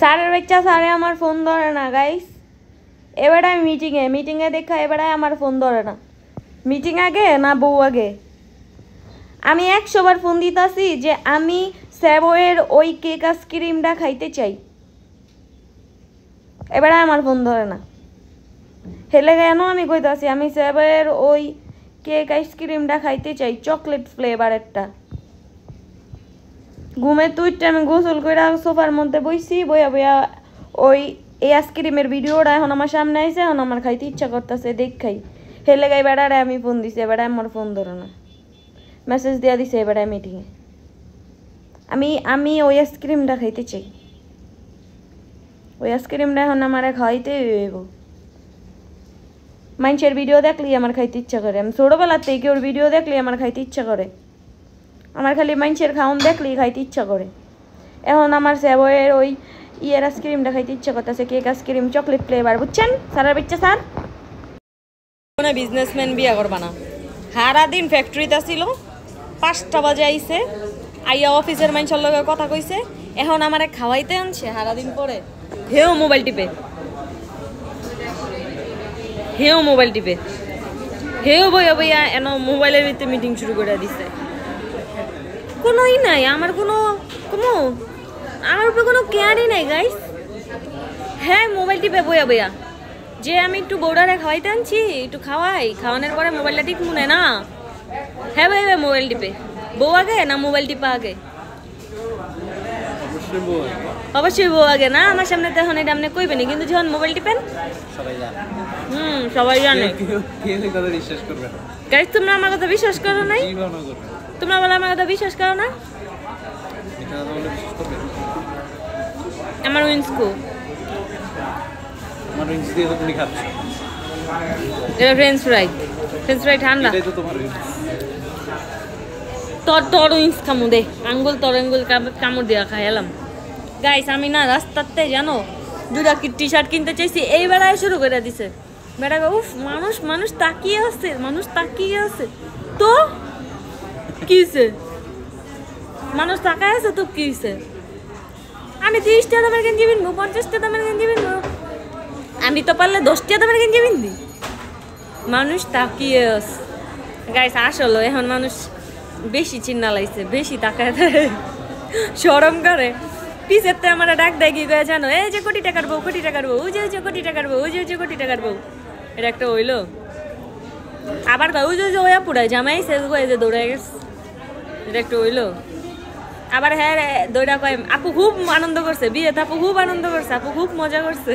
স্যারের বাচ্চা স্যারে আমার ফোন ধরে না গাইস। এবারে আমি মিটিংয়ে দেখা এবারে আমার ফোন ধরে না। মিটিং আগে না বউ আগে? আমি 100 বার ফোন দিতাছি যে আমি সেভয়ের ওই কেক আইসক্রিমটা খাইতে চাই, এবারে আমার ফোন ধরে না। হেলে কেন আমি কইতাছি আমি সেভয়ের ওই কেক আইসক্রিমটা খাইতে চাই, চকলেট ফ্লেভারেরটা। ঘুমে তুইটা আমি গোসল করে সোফার মধ্যে বইছি, বইয়া বইয়া ওই এই আইসক্রিমের ভিডিওটা এখন আমার সামনে আইছে, এখন আমার খাইতে ইচ্ছা করতেছে, দেখাই। হেলে গাই বেড়ারে আমি ফোন দিছি, এবারে আমার ফোন ধরে না। মেসেজ দিয়া দিছে এবারে মিটিংয়ে আমি ওই আইসক্রিমটা খাইতে চাই, ওই আইসক্রিমটা এখন আমার খাইতে হইব। মানুষের ভিডিও দেখলি আমার খাইতে ইচ্ছা করে, আমি ছোটবেলার থেকে ওর ভিডিও দেখলি আমার খাইতে ইচ্ছা করে, আমার খালি মানুষের খাওন দেখলেই খাইতে ইচ্ছা করে। এখন আমার সেভয়ের ওই ইয়ের আইসক্রিমটা খাইতে ইচ্ছা করতেছে, কেক আইসক্রিম চকলেট ফ্লেভার, বুঝছেন স্যারের বাচ্চা স্যার? কোনো বিজনেসম্যান বিয়া করবা না, সারাদিন ফ্যাক্টরিতে ছিল, 5টা বাজে আইছে, আইয়া অফিসের মানুষের লগে কথা কইছে, এখন আমারে খাওয়াইতে আনছে সারাদিন পরে। হেও মোবাইল টিপে, হেও বইয়া বইয়া এন মোবাইলের ভিতরে মিটিং শুরু করে দিছে। কোনোই নাই আমার, আমার উপরে কোনো কেয়ারই নাই গাইস। হ্যাঁ মোবাইল টিপে বইয়া বইয়া, যে আমি একটু বউডারে খাওয়াইতে আনছি, একটু খাওয়ানোর পরে মোবাইলটা টিপ মনে না। হ্যাঁ ভাই মোবাইল টিপে, বউ আগে না মোবাইল টিপা আগে? অবশ্যই বউ আগে না, আমার সামনে তো এখন এটা আপনি কইবেনি, কিন্তু যখন মোবাইল টিপেন সবাই জানে। গাইস তোমরা আমার কথা বিশ্বাস করো নাই? তোমরা বলে আমার কথা বিশ্বাস করো না? আমার উইন্সকো এটা ফ্রেঞ্চ ফ্রাই ঠান্ডা। তোর উইন্স খামু দে, আঙ্গুল কামড় দিয়া খাইলাম। গাইস আমি না রাস্তাতে জানো 2টা টি শার্ট কিনতে চাইছি, এই বেলায় শুরু করে দিছে বেটা। উফ মানুষ তাকিয়ে আছে, তো কিছে মানুষ তাকায় আছে তো কিছে? আমি 30 টাকা দামের গেঞ্জি কিনবো, 50 টাকা দামের গেঞ্জি কিনবো, আমি তো পারলে 10 টাকা দামের গেঞ্জি কিনবি। মানুষ তাকিয়ে আছে গাইস। আসলে এখন মানুষ বেশি চিন্না লাগছে, বেশি তাকায়, শরম করে। পিছেতে আমার ডাক দেয় কি করে জানো? এই যে কোটি টাকার বউ, ওই যে কোটি টাকার বউ, এটা একটা হইলো। আবার ওই যে ওয়া পুরাই জামাই শেষ করে যে দৌড়ে গেছে, এটা একটা হইলো। আবার হ্যাঁ দৌড়া কয় আপু খুব আনন্দ করছে, বিয়েতে আপু খুব আনন্দ করছে, আপু খুব মজা করছে।